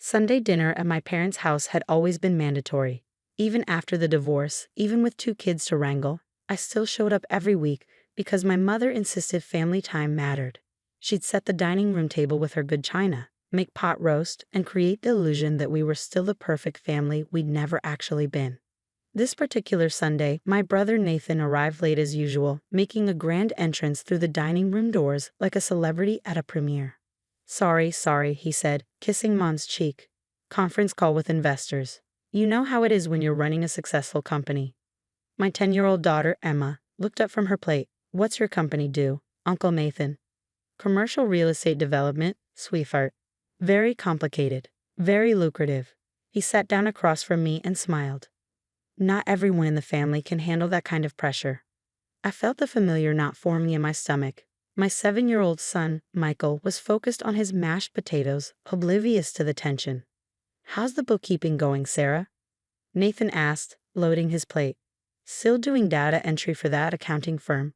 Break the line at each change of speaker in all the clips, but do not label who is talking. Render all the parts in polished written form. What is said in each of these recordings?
Sunday dinner at my parents' house had always been mandatory. Even after the divorce, even with 2 kids to wrangle, I still showed up every week because my mother insisted family time mattered. She'd set the dining room table with her good china, make pot roast, and create the illusion that we were still the perfect family we'd never actually been. This particular Sunday, my brother Nathan arrived late as usual, making a grand entrance through the dining room doors like a celebrity at a premiere. Sorry, he said, kissing Mom's cheek. Conference call with investors. You know how it is when you're running a successful company. My 10-year-old daughter, Emma, looked up from her plate. What's your company do, Uncle Nathan? Commercial real estate development, sweetheart. Very complicated. Very lucrative. He sat down across from me and smiled. Not everyone in the family can handle that kind of pressure. I felt the familiar knot forming in my stomach. My 7-year-old son, Michael, was focused on his mashed potatoes, oblivious to the tension. How's the bookkeeping going, Sarah? Nathan asked, loading his plate. Still doing data entry for that accounting firm.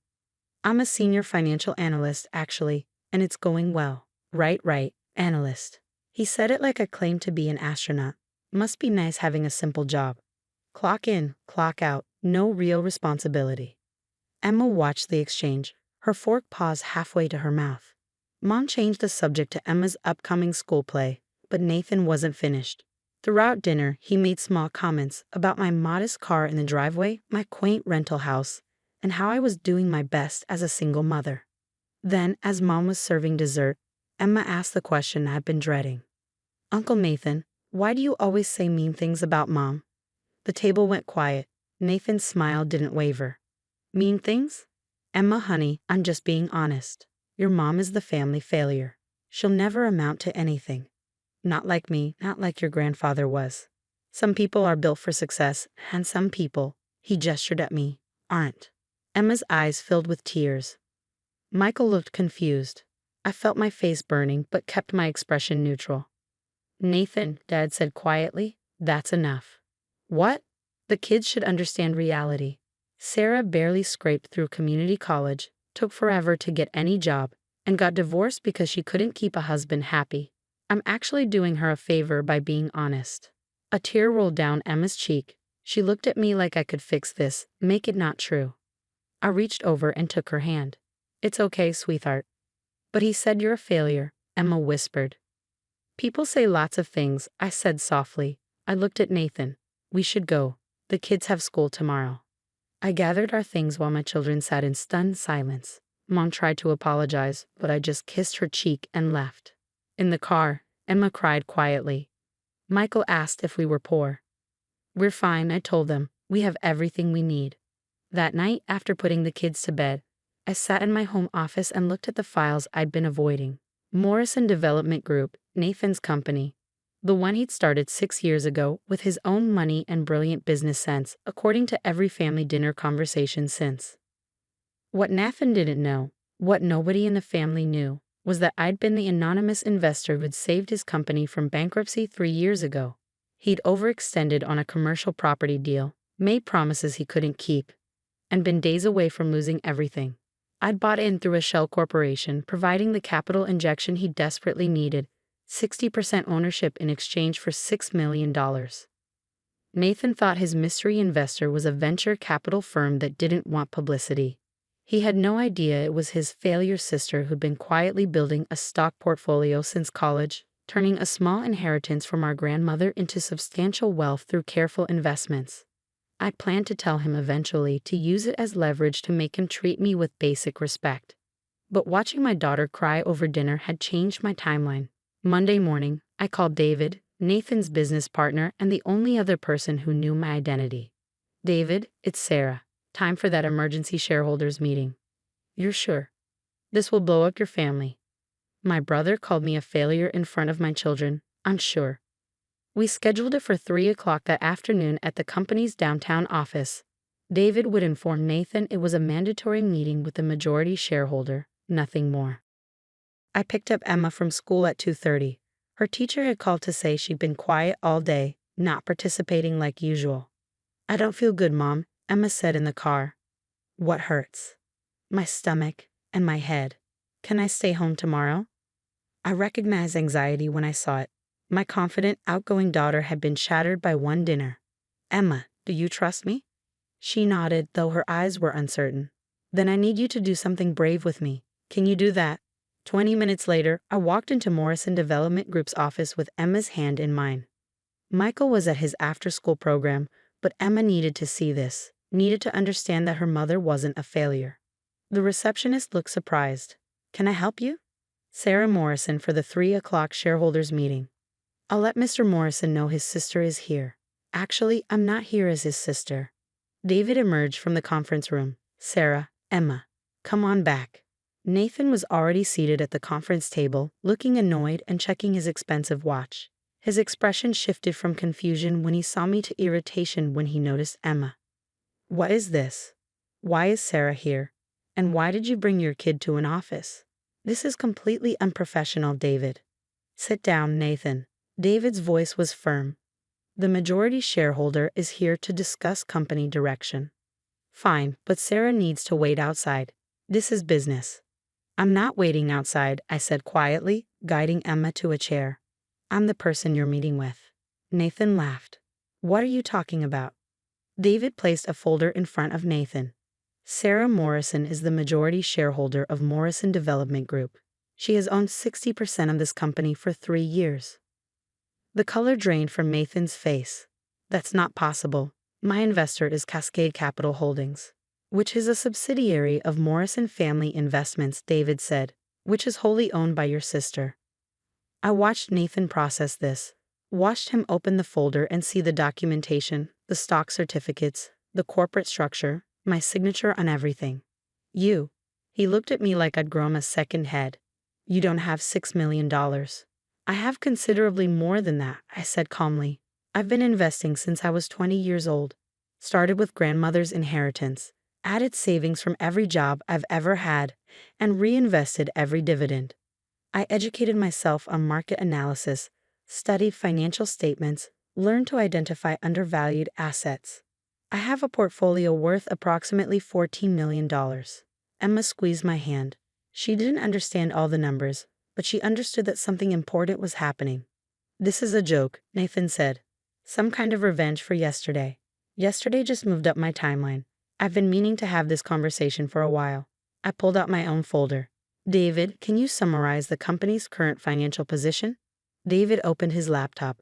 I'm a senior financial analyst, actually, and it's going well. Right, analyst. He said it like I claimed to be an astronaut. Must be nice having a simple job. Clock in, clock out, no real responsibility. Emma watched the exchange, her fork paused halfway to her mouth. Mom changed the subject to Emma's upcoming school play, but Nathan wasn't finished. Throughout dinner, he made small comments about my modest car in the driveway, my quaint rental house, and how I was doing my best as a single mother. Then, as Mom was serving dessert, Emma asked the question I'd been dreading. Uncle Nathan, why do you always say mean things about Mom? The table went quiet. Nathan's smile didn't waver. Mean things? Emma, honey, I'm just being honest. Your mom is the family failure. She'll never amount to anything. Not like me, not like your grandfather was. Some people are built for success, and some people, he gestured at me, aren't. Emma's eyes filled with tears. Michael looked confused. I felt my face burning, but kept my expression neutral. Nathan, Dad said quietly, that's enough. What? The kids should understand reality. Sarah barely scraped through community college, took forever to get any job, and got divorced because she couldn't keep a husband happy. I'm actually doing her a favor by being honest. A tear rolled down Emma's cheek. She looked at me like I could fix this, make it not true. I reached over and took her hand. It's okay, sweetheart. But he said you're a failure, Emma whispered. People say lots of things, I said softly. I looked at Nathan. We should go. The kids have school tomorrow. I gathered our things while my children sat in stunned silence. Mom tried to apologize, but I just kissed her cheek and left. In the car, Emma cried quietly. Michael asked if we were poor. We're fine, I told them. We have everything we need. That night, after putting the kids to bed, I sat in my home office and looked at the files I'd been avoiding. Morrison Development Group, Nathan's company. The one he'd started 6 years ago with his own money and brilliant business sense, according to every family dinner conversation since. What Nathan didn't know, what nobody in the family knew, was that I'd been the anonymous investor who'd saved his company from bankruptcy 3 years ago. He'd overextended on a commercial property deal, made promises he couldn't keep, and been days away from losing everything. I'd bought in through a shell corporation, providing the capital injection he desperately needed, 60% ownership in exchange for $6 million. Nathan thought his mystery investor was a venture capital firm that didn't want publicity. He had no idea it was his failure sister who'd been quietly building a stock portfolio since college, turning a small inheritance from our grandmother into substantial wealth through careful investments. I planned to tell him eventually to use it as leverage to make him treat me with basic respect. But watching my daughter cry over dinner had changed my timeline. Monday morning, I called David, Nathan's business partner and the only other person who knew my identity. David, it's Sarah. Time for that emergency shareholders meeting. You're sure? This will blow up your family. My brother called me a failure in front of my children, I'm sure. We scheduled it for 3 o'clock that afternoon at the company's downtown office. David would inform Nathan it was a mandatory meeting with the majority shareholder, nothing more. I picked up Emma from school at 2:30. Her teacher had called to say she'd been quiet all day, not participating like usual. I don't feel good, Mom, Emma said in the car. What hurts? My stomach and my head. Can I stay home tomorrow? I recognized anxiety when I saw it. My confident, outgoing daughter had been shattered by one dinner. Emma, do you trust me? She nodded, though her eyes were uncertain. Then I need you to do something brave with me. Can you do that? 20 minutes later, I walked into Morrison Development Group's office with Emma's hand in mine. Michael was at his after-school program, but Emma needed to see this, needed to understand that her mother wasn't a failure. The receptionist looked surprised. Can I help you? Sarah Morrison for the 3 o'clock shareholders meeting. I'll let Mr. Morrison know his sister is here. Actually, I'm not here as his sister. David emerged from the conference room. Sarah, Emma, come on back. Nathan was already seated at the conference table, looking annoyed and checking his expensive watch. His expression shifted from confusion when he saw me to irritation when he noticed Emma. What is this? Why is Sarah here? And why did you bring your kid to an office? This is completely unprofessional, David. Sit down, Nathan. David's voice was firm. The majority shareholder is here to discuss company direction. Fine, but Sarah needs to wait outside. This is business. I'm not waiting outside, I said quietly, guiding Emma to a chair. I'm the person you're meeting with. Nathan laughed. What are you talking about? David placed a folder in front of Nathan. Sarah Morrison is the majority shareholder of Morrison Development Group. She has owned 60% of this company for 3 years. The color drained from Nathan's face. That's not possible. My investor is Cascade Capital Holdings, which is a subsidiary of Morrison Family Investments, David said, which is wholly owned by your sister. I watched Nathan process this, watched him open the folder and see the documentation, the stock certificates, the corporate structure, my signature on everything. You. He looked at me like I'd grown a second head. You don't have $6 million. I have considerably more than that, I said calmly. I've been investing since I was 20 years old. Started with grandmother's inheritance, added savings from every job I've ever had, and reinvested every dividend. I educated myself on market analysis, studied financial statements, learned to identify undervalued assets. I have a portfolio worth approximately $14 million. Emma squeezed my hand. She didn't understand all the numbers, but she understood that something important was happening. This is a joke, Nathan said. Some kind of revenge for yesterday. Yesterday just moved up my timeline. I've been meaning to have this conversation for a while. I pulled out my own folder. David, can you summarize the company's current financial position? David opened his laptop.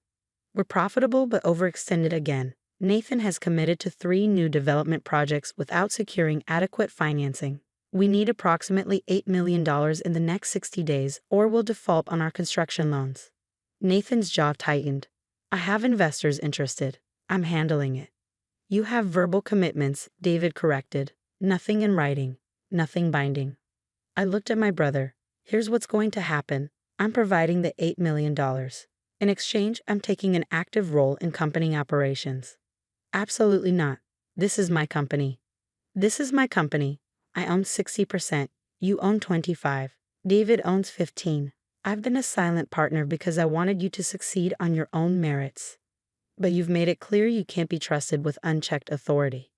We're profitable but overextended again. Nathan has committed to 3 new development projects without securing adequate financing. We need approximately $8 million in the next 60 days or we'll default on our construction loans. Nathan's jaw tightened. I have investors interested. I'm handling it. You have verbal commitments, David corrected. Nothing in writing. Nothing binding. I looked at my brother. Here's what's going to happen. I'm providing the $8 million. In exchange, I'm taking an active role in company operations. Absolutely not. This is my company. This is my company. I own 60%. You own 25%. David owns 15%. I've been a silent partner because I wanted you to succeed on your own merits. But you've made it clear you can't be trusted with unchecked authority.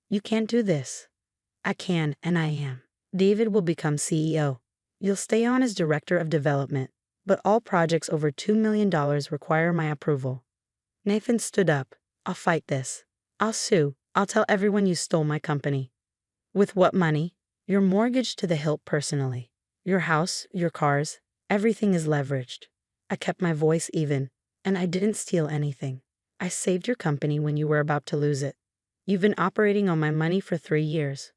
You can't do this. I can, and I am. David will become CEO. You'll stay on as Director of Development, but all projects over $2 million require my approval. Nathan stood up. I'll fight this. I'll sue. I'll tell everyone you stole my company. With what money? Your mortgage to the hilt personally. Your house, your cars, everything is leveraged. I kept my voice even, and I didn't steal anything. I saved your company when you were about to lose it. You've been operating on my money for 3 years.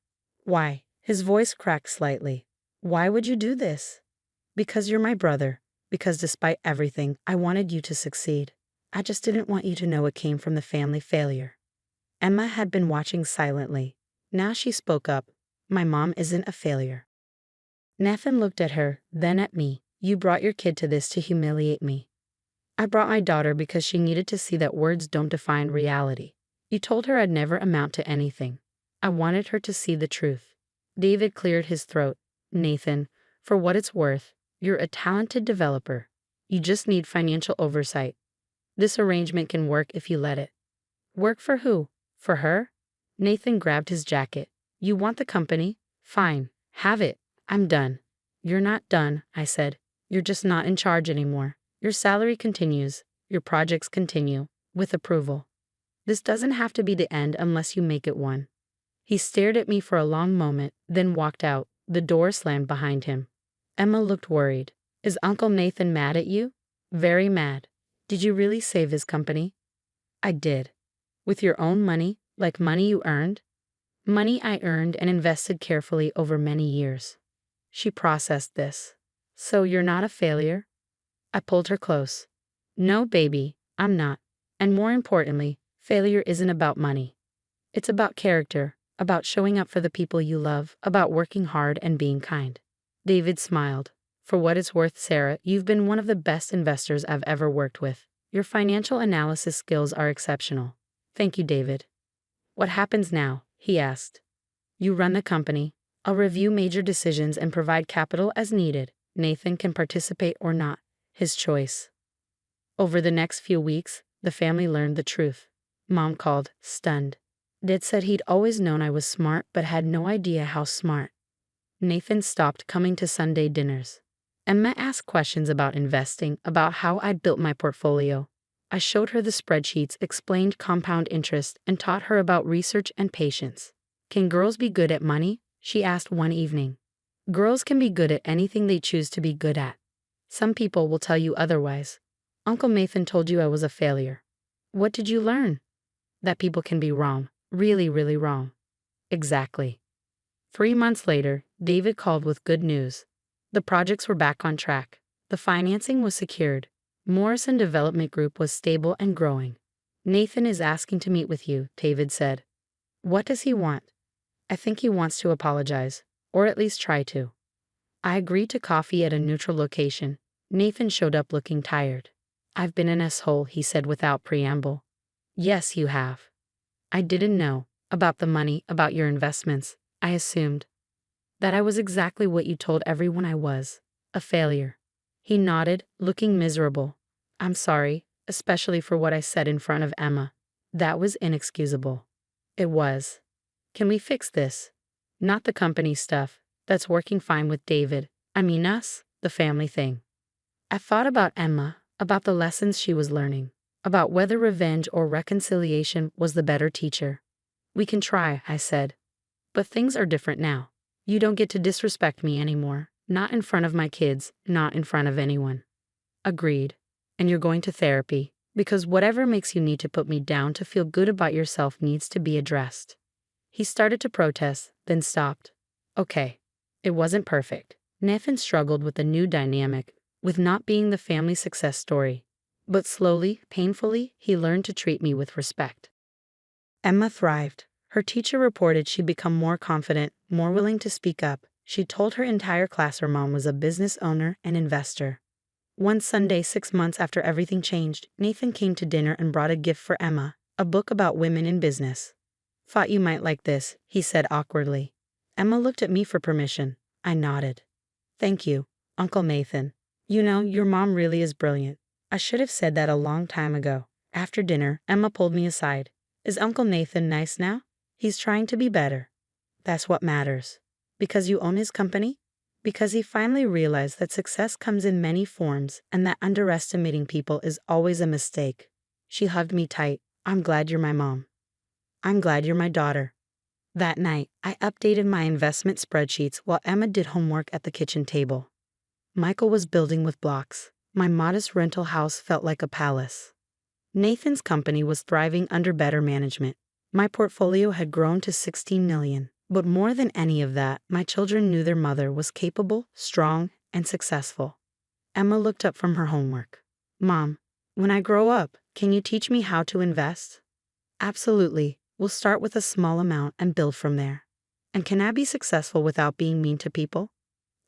Why? His voice cracked slightly. Why would you do this? Because you're my brother. Because despite everything, I wanted you to succeed. I just didn't want you to know it came from the family failure. Emma had been watching silently. Now she spoke up. My mom isn't a failure. Nathan looked at her, then at me. You brought your kid to this to humiliate me. I brought my daughter because she needed to see that words don't define reality. You told her I'd never amount to anything. I wanted her to see the truth. David cleared his throat. Nathan, for what it's worth, you're a talented developer. You just need financial oversight. This arrangement can work if you let it. Work for who? For her? Nathan grabbed his jacket. You want the company? Fine. Have it. I'm done. You're not done, I said. You're just not in charge anymore. Your salary continues, your projects continue, with approval. This doesn't have to be the end unless you make it one. He stared at me for a long moment, then walked out. The door slammed behind him. Emma looked worried. Is Uncle Nathan mad at you? Very mad. Did you really save his company? I did. With your own money, like money you earned? Money I earned and invested carefully over many years. She processed this. So you're not a failure? I pulled her close. No, baby, I'm not. And more importantly, failure isn't about money. It's about character, about showing up for the people you love, about working hard and being kind. David smiled. For what it's worth, Sarah, you've been one of the best investors I've ever worked with. Your financial analysis skills are exceptional. Thank you, David. What happens now? He asked. You run the company. I'll review major decisions and provide capital as needed. Nathan can participate or not. His choice. Over the next few weeks, the family learned the truth. Mom called, stunned. Dad said he'd always known I was smart but had no idea how smart. Nathan stopped coming to Sunday dinners. Emma asked questions about investing, about how I'd built my portfolio. I showed her the spreadsheets, explained compound interest, and taught her about research and patience. Can girls be good at money? She asked one evening. Girls can be good at anything they choose to be good at. Some people will tell you otherwise. Uncle Nathan told you I was a failure. What did you learn? That people can be wrong, really, really wrong. Exactly. 3 months later, David called with good news. The projects were back on track. The financing was secured. Morrison Development Group was stable and growing. Nathan is asking to meet with you, David said. What does he want? I think he wants to apologize, or at least try to. I agreed to coffee at a neutral location. Nathan showed up looking tired. I've been an asshole, he said without preamble. Yes, you have. I didn't know about the money, about your investments. I assumed that I was exactly what you told everyone I was, a failure. He nodded, looking miserable. I'm sorry, especially for what I said in front of Emma. That was inexcusable. It was. Can we fix this? Not the company stuff. That's working fine with David. I mean us, the family thing. I thought about Emma, about the lessons she was learning, about whether revenge or reconciliation was the better teacher. We can try, I said. But things are different now. You don't get to disrespect me anymore. Not in front of my kids, not in front of anyone. Agreed. And you're going to therapy, because whatever makes you need to put me down to feel good about yourself needs to be addressed. He started to protest, then stopped. Okay. It wasn't perfect. Nathan struggled with the new dynamic, with not being the family success story. But slowly, painfully, he learned to treat me with respect. Emma thrived. Her teacher reported she'd become more confident, more willing to speak up. She told her entire class her mom was a business owner and investor. One Sunday, 6 months after everything changed, Nathan came to dinner and brought a gift for Emma, a book about women in business. Thought you might like this, he said awkwardly. Emma looked at me for permission. I nodded. Thank you, Uncle Nathan. You know, your mom really is brilliant. I should have said that a long time ago. After dinner, Emma pulled me aside. Is Uncle Nathan nice now? He's trying to be better. That's what matters. Because you own his company? Because he finally realized that success comes in many forms and that underestimating people is always a mistake. She hugged me tight. I'm glad you're my mom. I'm glad you're my daughter. That night, I updated my investment spreadsheets while Emma did homework at the kitchen table. Michael was building with blocks. My modest rental house felt like a palace. Nathan's company was thriving under better management. My portfolio had grown to $16 million. But more than any of that, my children knew their mother was capable, strong, and successful. Emma looked up from her homework. Mom, when I grow up, can you teach me how to invest? Absolutely. We'll start with a small amount and build from there. And can I be successful without being mean to people?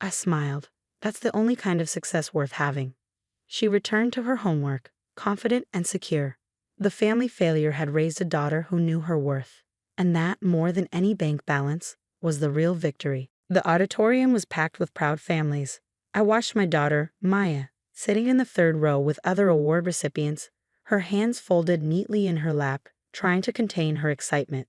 I smiled. That's the only kind of success worth having. She returned to her homework, confident and secure. The family failure had raised a daughter who knew her worth. And that, more than any bank balance, was the real victory. The auditorium was packed with proud families. I watched my daughter, Maya, sitting in the third row with other award recipients, her hands folded neatly in her lap, trying to contain her excitement.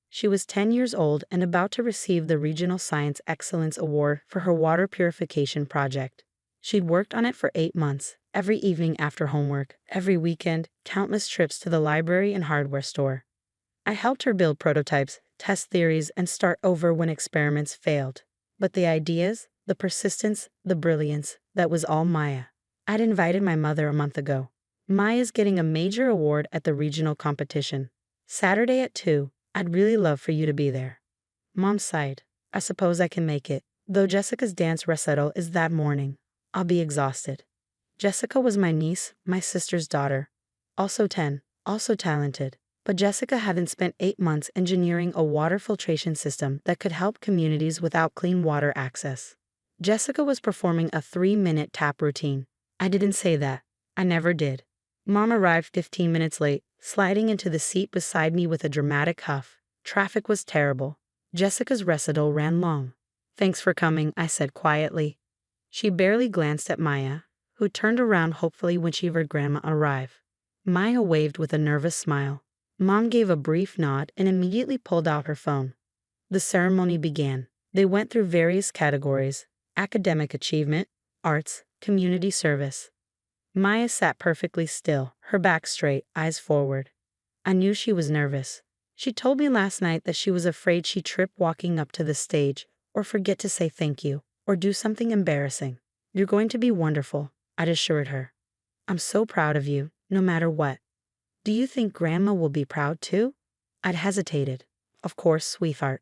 She was 10 years old and about to receive the Regional Science Excellence Award for her water purification project. She'd worked on it for 8 months, Every evening after homework, every weekend, countless trips to the library and hardware store. I helped her build prototypes, test theories, and start over when experiments failed. But the ideas, the persistence, the brilliance, that was all Maya. I'd invited my mother a month ago. Maya's getting a major award at the regional competition. Saturday at 2, I'd really love for you to be there. Mom sighed. I suppose I can make it, though Jessica's dance recital is that morning. I'll be exhausted. Jessica was my niece, my sister's daughter. Also 10, also talented. But Jessica hadn't spent 8 months engineering a water filtration system that could help communities without clean water access. Jessica was performing a 3-minute tap routine. I didn't say that. I never did. Mom arrived 15 minutes late, sliding into the seat beside me with a dramatic huff. Traffic was terrible. Jessica's recital ran long. Thanks for coming, I said quietly. She barely glanced at Maya, who turned around hopefully when she heard Grandma arrive. Maya waved with a nervous smile. Mom gave a brief nod and immediately pulled out her phone. The ceremony began. They went through various categories: academic achievement, arts, community service. Maya sat perfectly still, her back straight, eyes forward. I knew she was nervous. She told me last night that she was afraid she'd trip walking up to the stage, or forget to say thank you, or do something embarrassing. You're going to be wonderful, I'd assured her. I'm so proud of you, no matter what. Do you think Grandma will be proud too? I'd hesitated. Of course, sweetheart.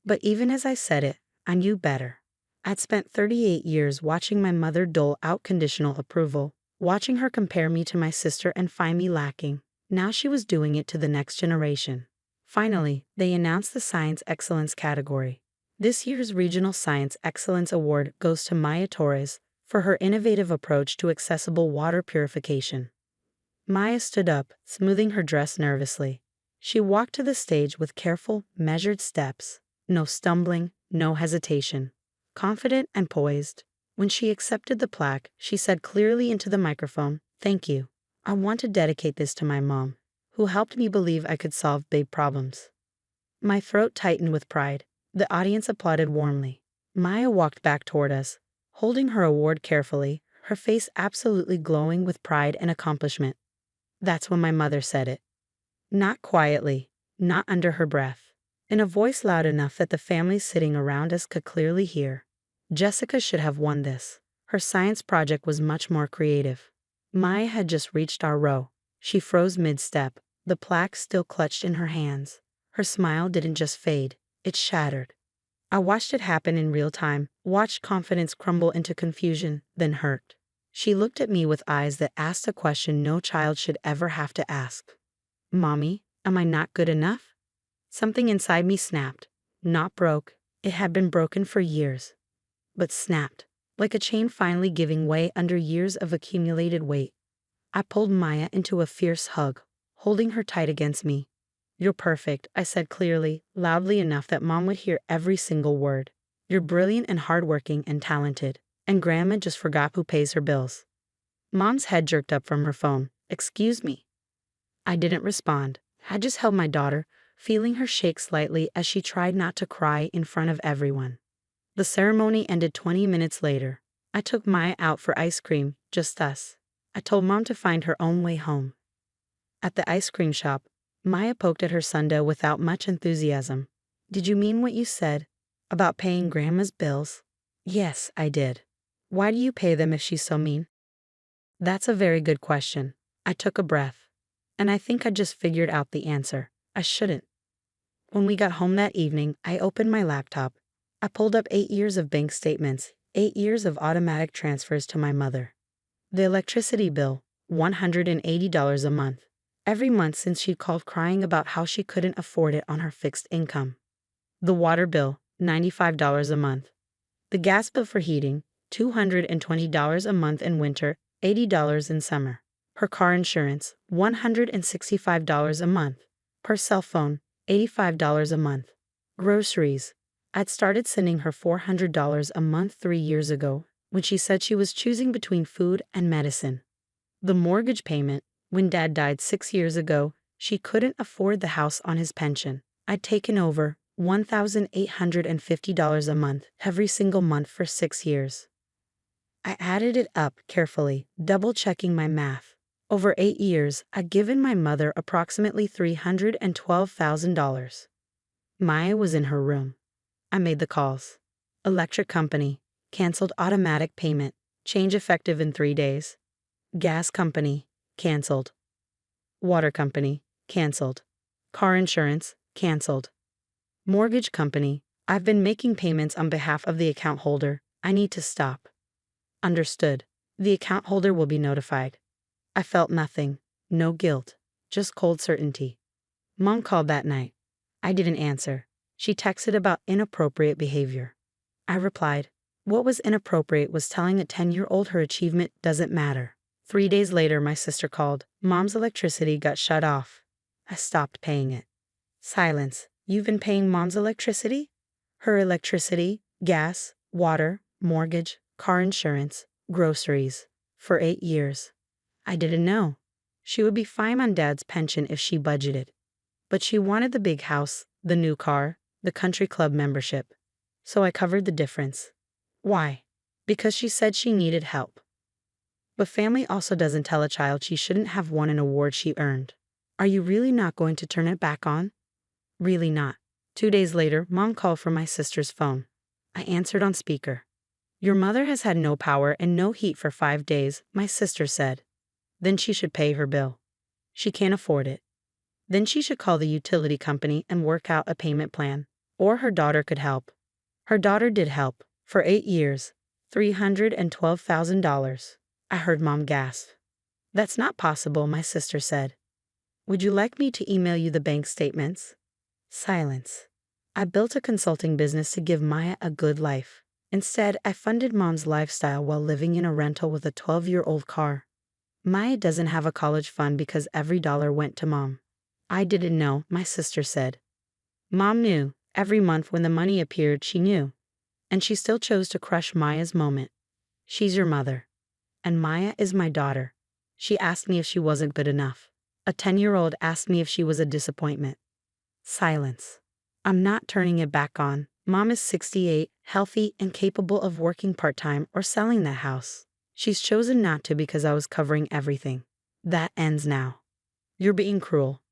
But even as I said it, I knew better. I'd spent 38 years watching my mother dole out conditional approval, watching her compare me to my sister and find me lacking. Now she was doing it to the next generation. Finally, they announced the Science Excellence category. This year's Regional Science Excellence Award goes to Maya Torres for her innovative approach to accessible water purification. Maya stood up, smoothing her dress nervously. She walked to the stage with careful, measured steps. No stumbling, no hesitation. Confident and poised. When she accepted the plaque, she said clearly into the microphone, "Thank you. I want to dedicate this to my mom, who helped me believe I could solve big problems." My throat tightened with pride. The audience applauded warmly. Maya walked back toward us, holding her award carefully, her face absolutely glowing with pride and accomplishment. That's when my mother said it. Not quietly, not under her breath. In a voice loud enough that the families sitting around us could clearly hear. Jessica should have won this. Her science project was much more creative. Maya had just reached our row. She froze mid-step, the plaque still clutched in her hands. Her smile didn't just fade, it shattered. I watched it happen in real time, watched confidence crumble into confusion, then hurt. She looked at me with eyes that asked a question no child should ever have to ask. Mommy, am I not good enough? Something inside me snapped. Not broke. It had been broken for years. But snapped, like a chain finally giving way under years of accumulated weight. I pulled Maya into a fierce hug, holding her tight against me. You're perfect, I said clearly, loudly enough that Mom would hear every single word. You're brilliant and hardworking and talented. And Grandma just forgot who pays her bills. Mom's head jerked up from her phone. Excuse me. I didn't respond. I just held my daughter, feeling her shake slightly as she tried not to cry in front of everyone. The ceremony ended 20 minutes later. I took Maya out for ice cream, just us. I told Mom to find her own way home. At the ice cream shop, Maya poked at her sundae without much enthusiasm. Did you mean what you said about paying Grandma's bills? Yes, I did. Why do you pay them if she's so mean? That's a very good question. I took a breath. And I think I just figured out the answer. I shouldn't. When we got home that evening, I opened my laptop. I pulled up 8 years of bank statements, 8 years of automatic transfers to my mother. The electricity bill, $180 a month. Every month since she called crying about how she couldn't afford it on her fixed income. The water bill, $95 a month. The gas bill for heating, $220 a month in winter, $80 in summer. Her car insurance, $165 a month. Per cell phone, $85 a month. Groceries. I'd started sending her $400 a month 3 years ago when she said she was choosing between food and medicine. The mortgage payment, when Dad died 6 years ago, she couldn't afford the house on his pension. I'd taken over $1,850 a month every single month for 6 years. I added it up carefully, double-checking my math. Over 8 years, I'd given my mother approximately $312,000. Maya was in her room. I made the calls. Electric company, canceled automatic payment, change effective in 3 days. Gas company, canceled. Water company, canceled. Car insurance, canceled. Mortgage company, I've been making payments on behalf of the account holder. I need to stop. Understood. The account holder will be notified. I felt nothing. No guilt. Just cold certainty. Mom called that night. I didn't answer. She texted about inappropriate behavior. I replied. What was inappropriate was telling a 10-year-old her achievement doesn't matter. 3 days later, my sister called. Mom's electricity got shut off. I stopped paying it. Silence. You've been paying Mom's electricity? Her electricity, gas, water, mortgage, car insurance, groceries. For 8 years. I didn't know. She would be fine on Dad's pension if she budgeted. But she wanted the big house, the new car, the country club membership. So I covered the difference. Why? Because she said she needed help. But family also doesn't tell a child she shouldn't have won an award she earned. Are you really not going to turn it back on? Really not. 2 days later, Mom called from my sister's phone. I answered on speaker. Your mother has had no power and no heat for 5 days, my sister said. Then she should pay her bill. She can't afford it. Then she should call the utility company and work out a payment plan. Or her daughter could help. Her daughter did help. For 8 years. $312,000. I heard Mom gasp. That's not possible, my sister said. Would you like me to email you the bank statements? Silence. I built a consulting business to give Maya a good life. Instead, I funded Mom's lifestyle while living in a rental with a 12-year-old car. Maya doesn't have a college fund because every dollar went to Mom. I didn't know, my sister said. Mom knew. Every month when the money appeared, she knew. And she still chose to crush Maya's moment. She's your mother. And Maya is my daughter. She asked me if she wasn't good enough. A 10-year-old asked me if she was a disappointment. Silence. I'm not turning it back on. Mom is 68, healthy, and capable of working part-time or selling that house. She's chosen not to because I was covering everything. That ends now. You're being cruel.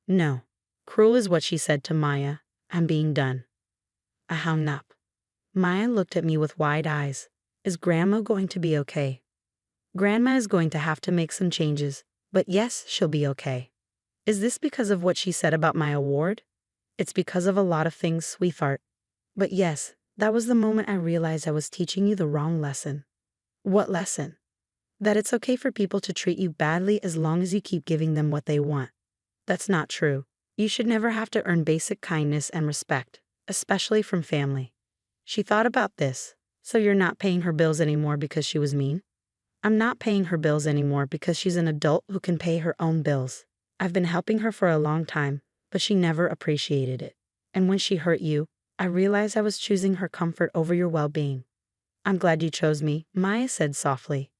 No. Cruel is what she said to Maya. I'm being done. I hung up. Maya looked at me with wide eyes. Is Grandma going to be okay? Grandma is going to have to make some changes, but yes, she'll be okay. Is this because of what she said about my award? It's because of a lot of things, sweetheart. But yes, that was the moment I realized I was teaching you the wrong lesson. What lesson? That it's okay for people to treat you badly as long as you keep giving them what they want. That's not true. You should never have to earn basic kindness and respect, especially from family. She thought about this. So you're not paying her bills anymore because she was mean? I'm not paying her bills anymore because she's an adult who can pay her own bills. I've been helping her for a long time, but she never appreciated it. And when she hurt you, I realized I was choosing her comfort over your well-being. I'm glad you chose me, Maya said softly.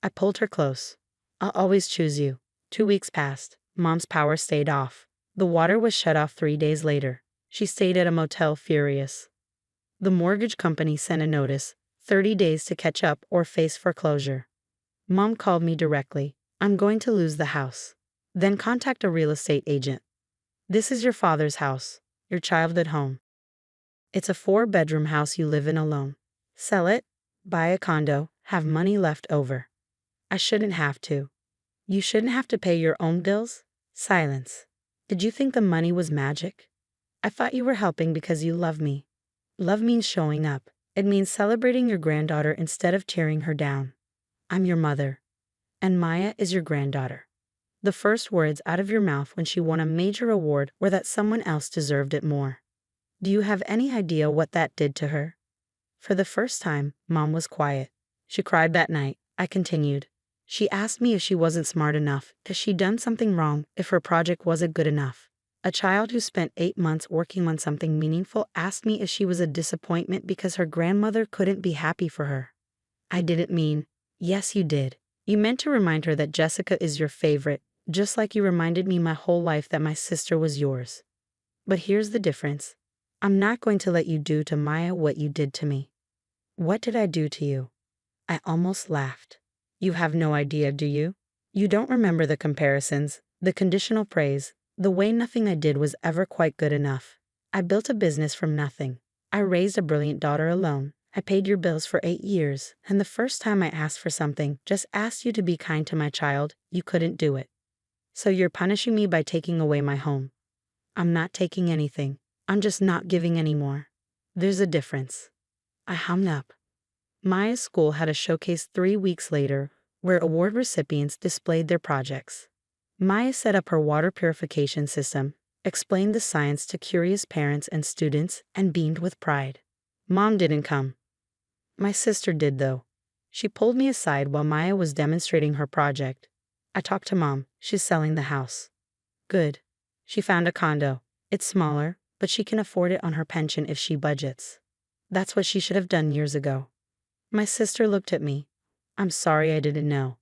I pulled her close. I'll always choose you. 2 weeks passed. Mom's power stayed off. The water was shut off 3 days later. She stayed at a motel furious. The mortgage company sent a notice, 30 days to catch up or face foreclosure. Mom called me directly. I'm going to lose the house. Then contact a real estate agent. This is your father's house, your childhood home. It's a 4-bedroom house you live in alone. Sell it, buy a condo, have money left over. I shouldn't have to. You shouldn't have to pay your own bills? Silence. Did you think the money was magic? I thought you were helping because you love me. Love means showing up. It means celebrating your granddaughter instead of tearing her down. I'm your mother. And Maya is your granddaughter. The first words out of your mouth when she won a major award were that someone else deserved it more. Do you have any idea what that did to her? For the first time, Mom was quiet. She cried that night. I continued. She asked me if she wasn't smart enough, if she'd done something wrong, if her project wasn't good enough. A child who spent 8 months working on something meaningful asked me if she was a disappointment because her grandmother couldn't be happy for her. I didn't mean, yes you did. You meant to remind her that Jessica is your favorite, just like you reminded me my whole life that my sister was yours. But here's the difference. I'm not going to let you do to Maya what you did to me. What did I do to you? I almost laughed. You have no idea, do you? You don't remember the comparisons, the conditional praise, the way nothing I did was ever quite good enough. I built a business from nothing. I raised a brilliant daughter alone. I paid your bills for 8 years, and the first time I asked for something, just asked you to be kind to my child, you couldn't do it. So you're punishing me by taking away my home. I'm not taking anything. I'm just not giving anymore. There's a difference. I hung up. Maya's school had a showcase 3 weeks later where award recipients displayed their projects. Maya set up her water purification system, explained the science to curious parents and students, and beamed with pride. Mom didn't come. My sister did, though. She pulled me aside while Maya was demonstrating her project. I talked to Mom. She's selling the house. Good. She found a condo. It's smaller, but she can afford it on her pension if she budgets. That's what she should have done years ago. My sister looked at me. I'm sorry I didn't know.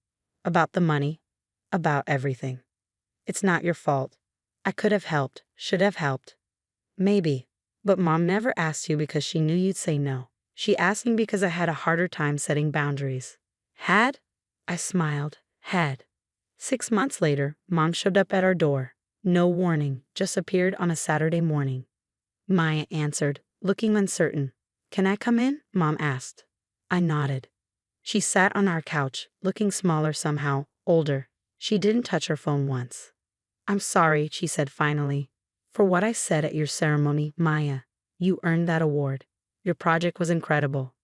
About the money. About everything. It's not your fault. I could have helped, should have helped. Maybe. But Mom never asked you because she knew you'd say no. She asked me because I had a harder time setting boundaries. Had? I smiled. Had. 6 months later, Mom showed up at our door. No warning, just appeared on a Saturday morning. Maya answered, looking uncertain. Can I come in? Mom asked. I nodded. She sat on our couch, looking smaller somehow, older. She didn't touch her phone once. I'm sorry, she said finally. For what I said at your ceremony, Maya. You earned that award. Your project was incredible.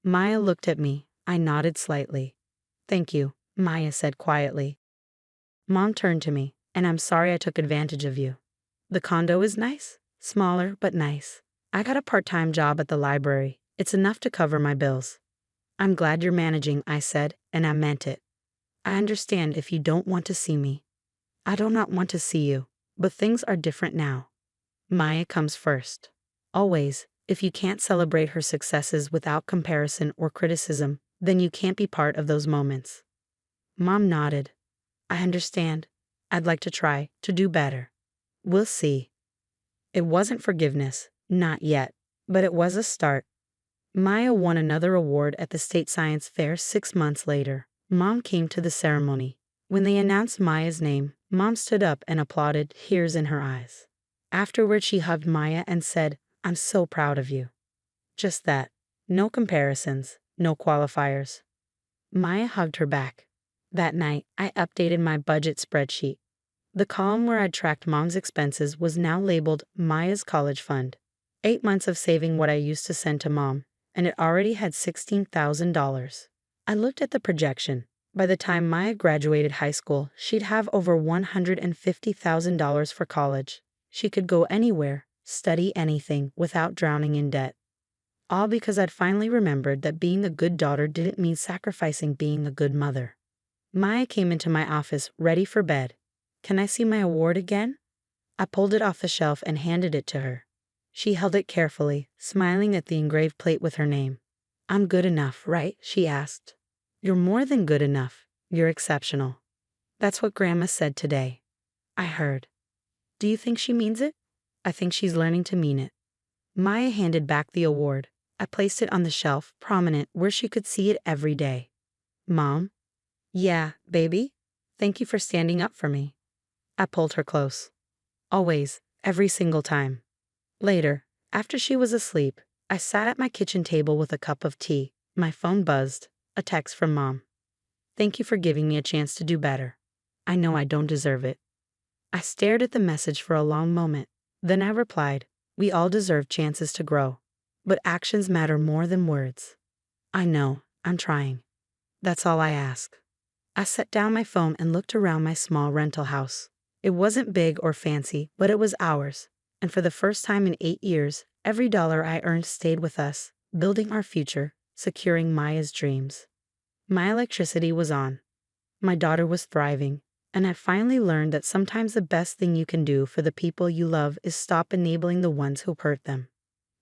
Maya looked at me. I nodded slightly. Thank you, Maya said quietly. Mom turned to me, and I'm sorry I took advantage of you. The condo is nice, smaller but nice. I got a part-time job at the library. It's enough to cover my bills. I'm glad you're managing, I said, and I meant it. I understand if you don't want to see me. I do not want to see you, but things are different now. Maya comes first. Always, if you can't celebrate her successes without comparison or criticism, then you can't be part of those moments. Mom nodded. I understand. I'd like to try to do better. We'll see. It wasn't forgiveness, not yet, but it was a start. Maya won another award at the state science fair 6 months later. Mom came to the ceremony. When they announced Maya's name, Mom stood up and applauded, tears in her eyes. Afterward, she hugged Maya and said, I'm so proud of you. Just that. No comparisons, no qualifiers. Maya hugged her back. That night, I updated my budget spreadsheet. The column where I'd tracked Mom's expenses was now labeled Maya's college fund. 8 months of saving what I used to send to Mom, and it already had $16,000. I looked at the projection. By the time Maya graduated high school, she'd have over $150,000 for college. She could go anywhere, study anything, without drowning in debt. All because I'd finally remembered that being a good daughter didn't mean sacrificing being a good mother. Maya came into my office, ready for bed. Can I see my award again? I pulled it off the shelf and handed it to her. She held it carefully, smiling at the engraved plate with her name. I'm good enough, right? She asked. You're more than good enough. You're exceptional. That's what Grandma said today. I heard. Do you think she means it? I think she's learning to mean it. Maya handed back the award. I placed it on the shelf, prominent, where she could see it every day. Mom? Yeah, baby? Thank you for standing up for me. I pulled her close. Always, every single time. Later, after she was asleep, I sat at my kitchen table with a cup of tea. My phone buzzed. A text from Mom. Thank you for giving me a chance to do better. I know I don't deserve it. I stared at the message for a long moment. Then I replied, we all deserve chances to grow. But actions matter more than words. I know, I'm trying. That's all I ask. I set down my phone and looked around my small rental house. It wasn't big or fancy, but it was ours. And for the first time in 8 years, every dollar I earned stayed with us, building our future, securing Maya's dreams. My electricity was on. My daughter was thriving, and I finally learned that sometimes the best thing you can do for the people you love is stop enabling the ones who hurt them.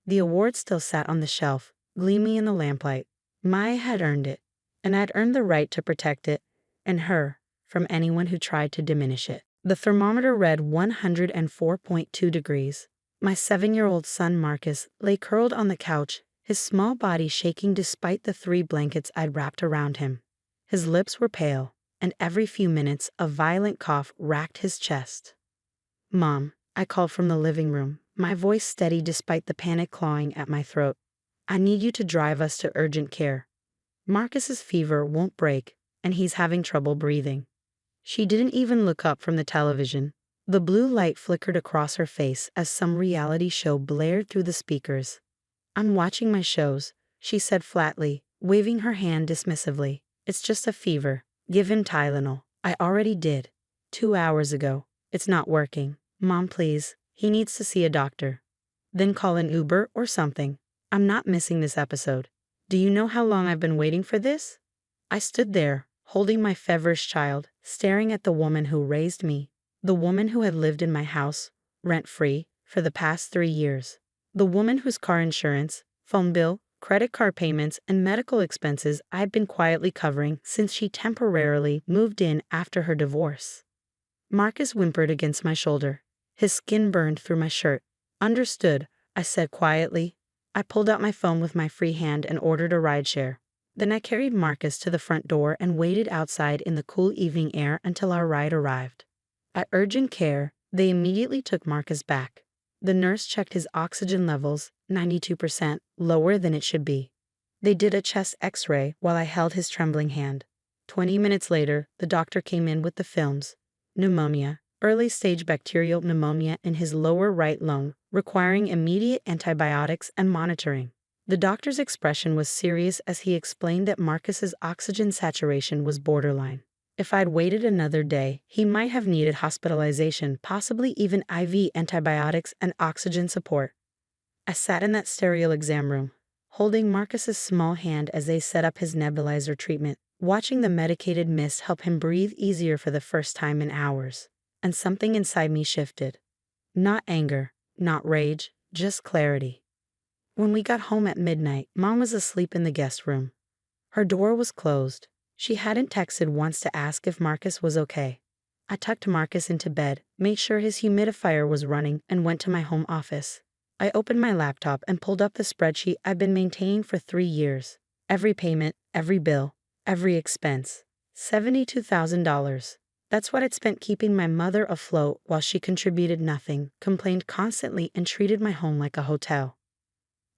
The award still sat on the shelf, gleaming in the lamplight. Maya had earned it, and I'd earned the right to protect it, and her, from anyone who tried to diminish it. The thermometer read 104.2 degrees. My 7-year-old son Marcus lay curled on the couch, his small body shaking despite the 3 blankets I'd wrapped around him. His lips were pale, and every few minutes a violent cough racked his chest. "Mom," I called from the living room, my voice steady despite the panic clawing at my throat. "I need you to drive us to urgent care. Marcus's fever won't break, and he's having trouble breathing." She didn't even look up from the television. The blue light flickered across her face as some reality show blared through the speakers. "I'm watching my shows," she said flatly, waving her hand dismissively. "It's just a fever. Give him Tylenol." "I already did. 2 hours ago. It's not working. Mom, please. He needs to see a doctor." "Then call an Uber or something. I'm not missing this episode. Do you know how long I've been waiting for this?" I stood there, holding my feverish child, staring at the woman who raised me, the woman who had lived in my house, rent-free, for the past 3 years, the woman whose car insurance, phone bill, credit card payments, and medical expenses I'd been quietly covering since she temporarily moved in after her divorce. Marcus whimpered against my shoulder. His skin burned through my shirt. "Understood," I said quietly. I pulled out my phone with my free hand and ordered a rideshare. Then I carried Marcus to the front door and waited outside in the cool evening air until our ride arrived. At urgent care, they immediately took Marcus back. The nurse checked his oxygen levels, 92%, lower than it should be. They did a chest x-ray while I held his trembling hand. 20 minutes later, the doctor came in with the films. Pneumonia, early-stage bacterial pneumonia in his lower right lung, requiring immediate antibiotics and monitoring. The doctor's expression was serious as he explained that Marcus's oxygen saturation was borderline. If I'd waited another day, he might have needed hospitalization, possibly even IV antibiotics and oxygen support. I sat in that sterile exam room, holding Marcus's small hand as they set up his nebulizer treatment, watching the medicated mist help him breathe easier for the first time in hours. And something inside me shifted. Not anger, not rage, just clarity. When we got home at midnight, Mom was asleep in the guest room. Her door was closed. She hadn't texted once to ask if Marcus was okay. I tucked Marcus into bed, made sure his humidifier was running, and went to my home office. I opened my laptop and pulled up the spreadsheet I've been maintaining for 3 years. Every payment, every bill, every expense. $72,000. That's what I'd spent keeping my mother afloat while she contributed nothing, complained constantly, and treated my home like a hotel.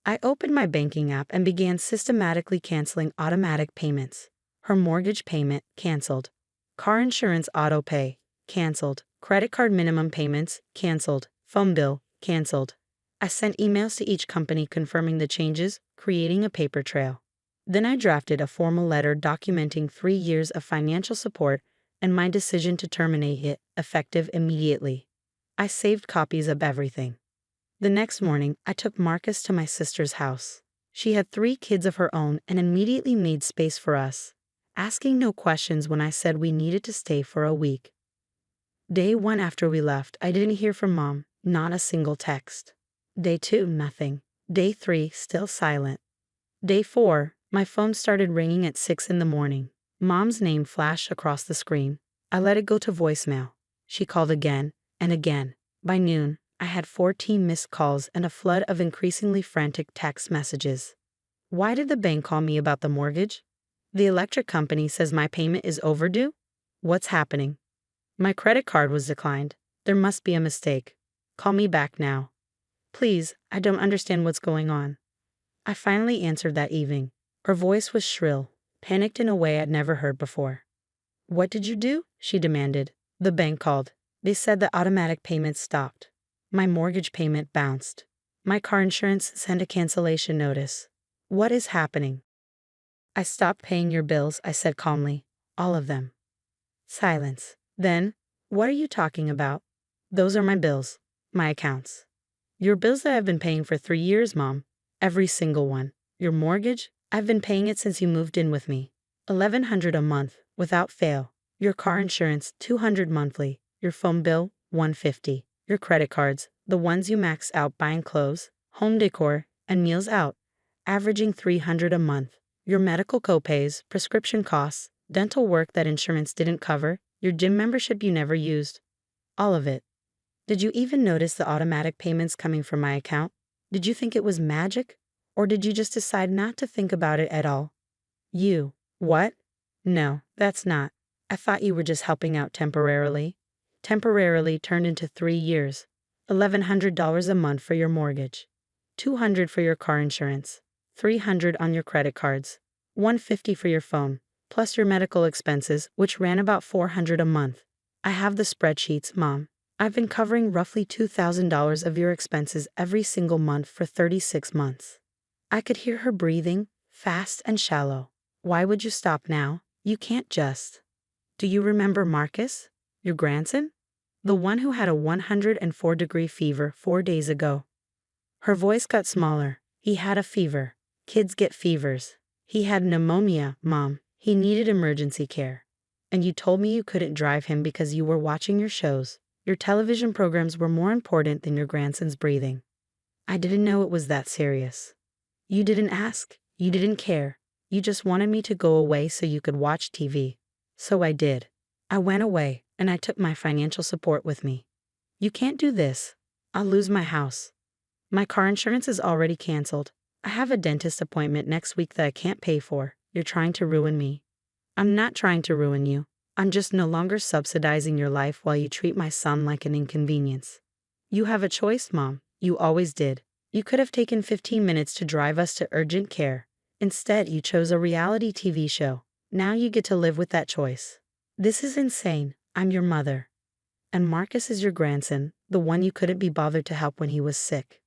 I opened my banking app and began systematically canceling automatic payments. Her mortgage payment, canceled. Car insurance auto pay, canceled. Credit card minimum payments, canceled. Phone bill, canceled. I sent emails to each company confirming the changes, creating a paper trail. Then I drafted a formal letter documenting 3 years of financial support and my decision to terminate it, effective immediately. I saved copies of everything. The next morning, I took Marcus to my sister's house. She had 3 kids of her own and immediately made space for us, asking no questions when I said we needed to stay for a week. Day 1 after we left, I didn't hear from Mom, not a single text. Day 2, nothing. Day 3, still silent. Day 4, my phone started ringing at 6 in the morning. Mom's name flashed across the screen. I let it go to voicemail. She called again and again. By noon, I had 14 missed calls and a flood of increasingly frantic text messages. Why did the bank call me about the mortgage? The electric company says my payment is overdue? What's happening? My credit card was declined. There must be a mistake. Call me back now. Please, I don't understand what's going on. I finally answered that evening. Her voice was shrill, panicked in a way I'd never heard before. What did you do? She demanded. The bank called. They said the automatic payments stopped. My mortgage payment bounced. My car insurance sent a cancellation notice. What is happening? I stopped paying your bills, I said calmly. All of them. Silence. Then, what are you talking about? Those are my bills. My accounts. Your bills that I've been paying for 3 years, Mom. Every single one. Your mortgage? I've been paying it since you moved in with me. $1,100 a month, without fail. Your car insurance, $200 monthly. Your phone bill, $150. Your credit cards, the ones you max out buying clothes, home decor, and meals out, averaging $300 a month. Your medical copays, prescription costs, dental work that insurance didn't cover, your gym membership you never used. All of it. Did you even notice the automatic payments coming from my account? Did you think it was magic? Or did you just decide not to think about it at all? What? No, that's not. I thought you were just helping out temporarily. Temporarily turned into 3 years. $1,100 a month for your mortgage. $200 for your car insurance. $300 on your credit cards. $150 for your phone, plus your medical expenses, which ran about $400 a month. I have the spreadsheets, Mom. I've been covering roughly $2,000 of your expenses every single month for 36 months. I could hear her breathing, fast and shallow. Why would you stop now? You can't just. Do you remember Marcus, your grandson? The one who had a 104-degree fever 4 days ago. Her voice got smaller. He had a fever. Kids get fevers. He had pneumonia, Mom. He needed emergency care. And you told me you couldn't drive him because you were watching your shows. Your television programs were more important than your grandson's breathing. I didn't know it was that serious. You didn't ask. You didn't care. You just wanted me to go away so you could watch TV. So I did. I went away, and I took my financial support with me. You can't do this. I'll lose my house. My car insurance is already canceled. I have a dentist appointment next week that I can't pay for. You're trying to ruin me. I'm not trying to ruin you. I'm just no longer subsidizing your life while you treat my son like an inconvenience. You have a choice, Mom. You always did. You could have taken 15 minutes to drive us to urgent care. Instead, you chose a reality TV show. Now you get to live with that choice. This is insane. I'm your mother. And Marcus is your grandson, the one you couldn't be bothered to help when he was sick.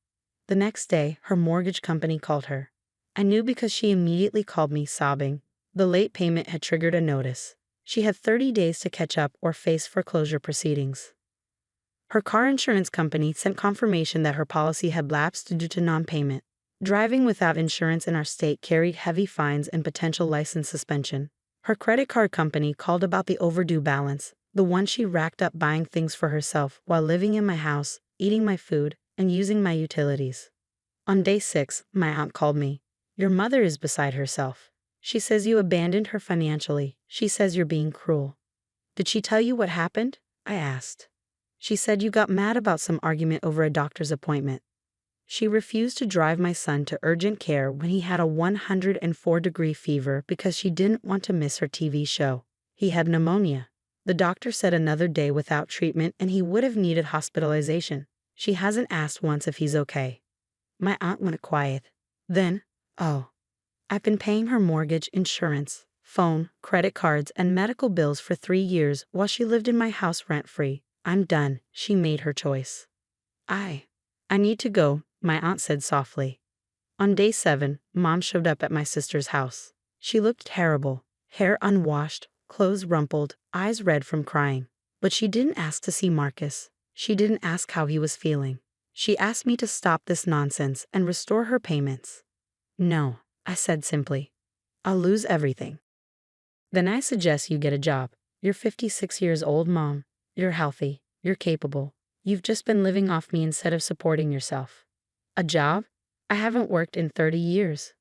The next day, her mortgage company called her. I knew because she immediately called me, sobbing. The late payment had triggered a notice. She had 30 days to catch up or face foreclosure proceedings. Her car insurance company sent confirmation that her policy had lapsed due to non-payment. Driving without insurance in our state carried heavy fines and potential license suspension. Her credit card company called about the overdue balance, the one she racked up buying things for herself while living in my house, eating my food, and using my utilities. On day 6, my aunt called me. Your mother is beside herself. She says you abandoned her financially. She says you're being cruel. Did she tell you what happened? I asked. She said you got mad about some argument over a doctor's appointment. She refused to drive my son to urgent care when he had a 104-degree fever because she didn't want to miss her TV show. He had pneumonia. The doctor said another day without treatment and he would have needed hospitalization. She hasn't asked once if he's okay. My aunt went quiet. Then, I've been paying her mortgage, insurance, phone, credit cards, and medical bills for 3 years while she lived in my house rent-free. I'm done. She made her choice. I need to go, my aunt said softly. On day 7, Mom showed up at my sister's house. She looked terrible, hair unwashed, clothes rumpled, eyes red from crying. But she didn't ask to see Marcus. She didn't ask how he was feeling. She asked me to stop this nonsense and restore her payments. No, I said simply. I'll lose everything. Then I suggest you get a job. You're 56 years old, Mom. You're healthy. You're capable. You've just been living off me instead of supporting yourself. A job? I haven't worked in 30 years.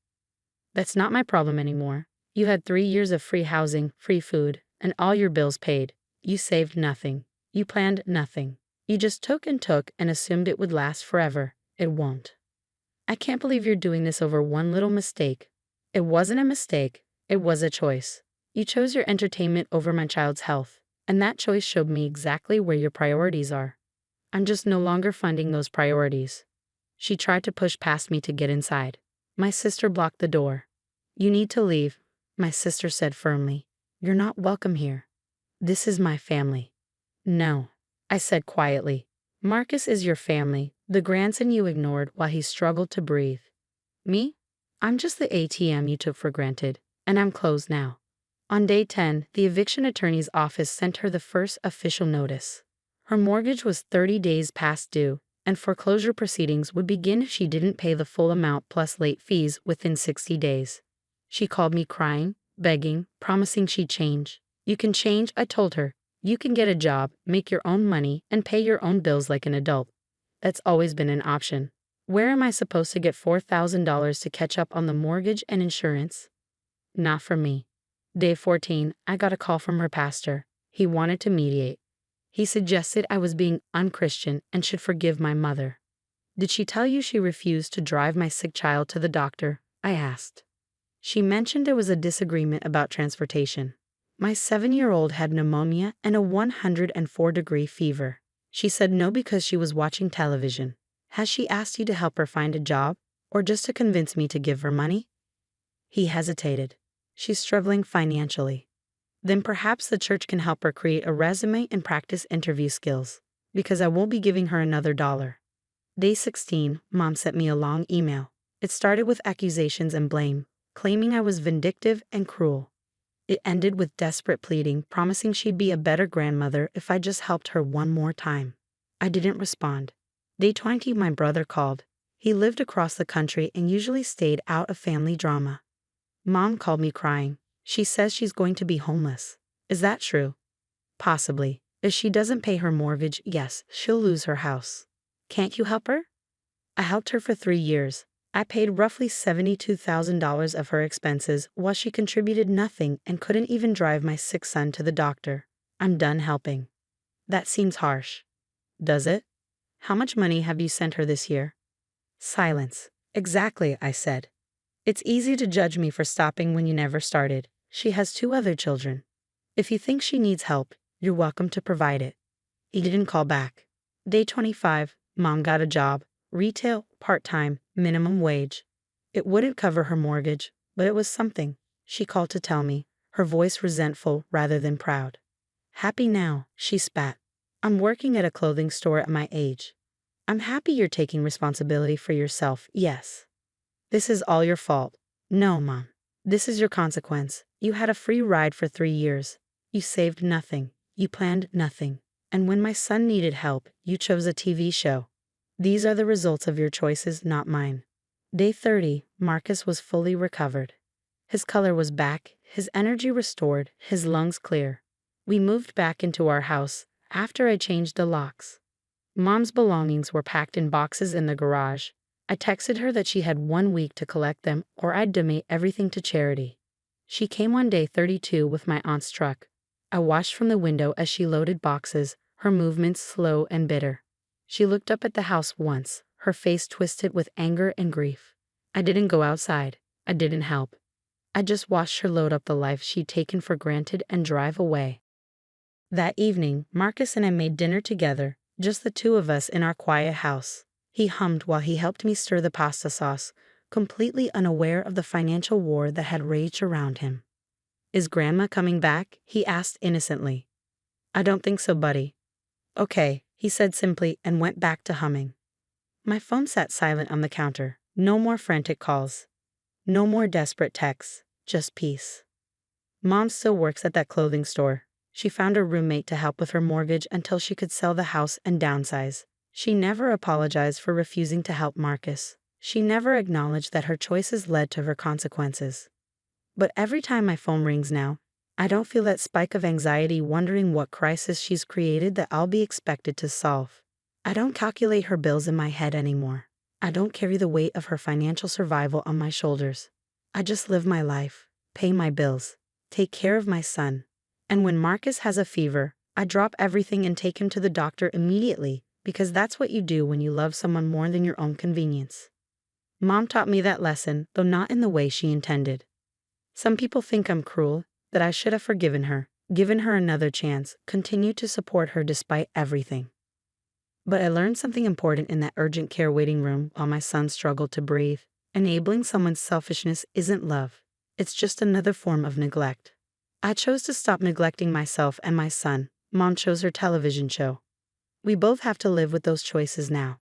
That's not my problem anymore. You had 3 years of free housing, free food, and all your bills paid. You saved nothing. You planned nothing. You just took and assumed it would last forever. It won't. I can't believe you're doing this over one little mistake. It wasn't a mistake. It was a choice. You chose your entertainment over my child's health, and that choice showed me exactly where your priorities are. I'm just no longer funding those priorities. She tried to push past me to get inside. My sister blocked the door. You need to leave, my sister said firmly. You're not welcome here. This is my family. No, I said quietly. Marcus is your family, the grandson you ignored while he struggled to breathe. Me? I'm just the ATM you took for granted, and I'm closed now. On day 10, the eviction attorney's office sent her the first official notice. Her mortgage was 30 days past due, and foreclosure proceedings would begin if she didn't pay the full amount plus late fees within 60 days. She called me crying, begging, promising she'd change. You can change, I told her. You can get a job, make your own money, and pay your own bills like an adult. That's always been an option. Where am I supposed to get $4,000 to catch up on the mortgage and insurance? Not from me. Day 14, I got a call from her pastor. He wanted to mediate. He suggested I was being unchristian and should forgive my mother. Did she tell you she refused to drive my sick child to the doctor? I asked. She mentioned there was a disagreement about transportation. My 7-year-old had pneumonia and a 104-degree fever. She said no because she was watching television. Has she asked you to help her find a job, or just to convince me to give her money? He hesitated. She's struggling financially. Then perhaps the church can help her create a resume and practice interview skills, because I won't be giving her another dollar. Day 16, Mom sent me a long email. It started with accusations and blame, claiming I was vindictive and cruel. It ended with desperate pleading, promising she'd be a better grandmother if I just helped her one more time. I didn't respond. Day 20, my brother called. He lived across the country and usually stayed out of family drama. Mom called me crying. She says she's going to be homeless. Is that true? Possibly. If she doesn't pay her mortgage, yes, she'll lose her house. Can't you help her? I helped her for 3 years. I paid roughly $72,000 of her expenses while she contributed nothing and couldn't even drive my sick son to the doctor. I'm done helping. That seems harsh. Does it? How much money have you sent her this year? Silence. Exactly, I said. It's easy to judge me for stopping when you never started. She has 2 other children. If you think she needs help, you're welcome to provide it. He didn't call back. Day 25, Mom got a job. Retail, part-time, minimum wage. It wouldn't cover her mortgage, but it was something. She called to tell me, her voice resentful rather than proud. Happy now, she spat. I'm working at a clothing store at my age. I'm happy you're taking responsibility for yourself, yes. This is all your fault. No, Mom. This is your consequence. You had a free ride for 3 years. You saved nothing. You planned nothing. And when my son needed help, you chose a TV show. These are the results of your choices, not mine. Day 30, Marcus was fully recovered. His color was back, his energy restored, his lungs clear. We moved back into our house after I changed the locks. Mom's belongings were packed in boxes in the garage. I texted her that she had 1 week to collect them or I'd donate everything to charity. She came on day 32 with my aunt's truck. I watched from the window as she loaded boxes, her movements slow and bitter. She looked up at the house once, her face twisted with anger and grief. I didn't go outside. I didn't help. I just watched her load up the life she'd taken for granted and drive away. That evening, Marcus and I made dinner together, just the 2 of us in our quiet house. He hummed while he helped me stir the pasta sauce, completely unaware of the financial war that had raged around him. Is Grandma coming back? He asked innocently. I don't think so, buddy. Okay, he said simply and went back to humming. My phone sat silent on the counter. No more frantic calls. No more desperate texts. Just peace. Mom still works at that clothing store. She found a roommate to help with her mortgage until she could sell the house and downsize. She never apologized for refusing to help Marcus. She never acknowledged that her choices led to her consequences. But every time my phone rings now, I don't feel that spike of anxiety wondering what crisis she's created that I'll be expected to solve. I don't calculate her bills in my head anymore. I don't carry the weight of her financial survival on my shoulders. I just live my life, pay my bills, take care of my son. And when Marcus has a fever, I drop everything and take him to the doctor immediately, because that's what you do when you love someone more than your own convenience. Mom taught me that lesson, though not in the way she intended. Some people think I'm cruel, that I should have forgiven her, given her another chance, continued to support her despite everything. But I learned something important in that urgent care waiting room while my son struggled to breathe. Enabling someone's selfishness isn't love. It's just another form of neglect. I chose to stop neglecting myself and my son. Mom chose her television show. We both have to live with those choices now.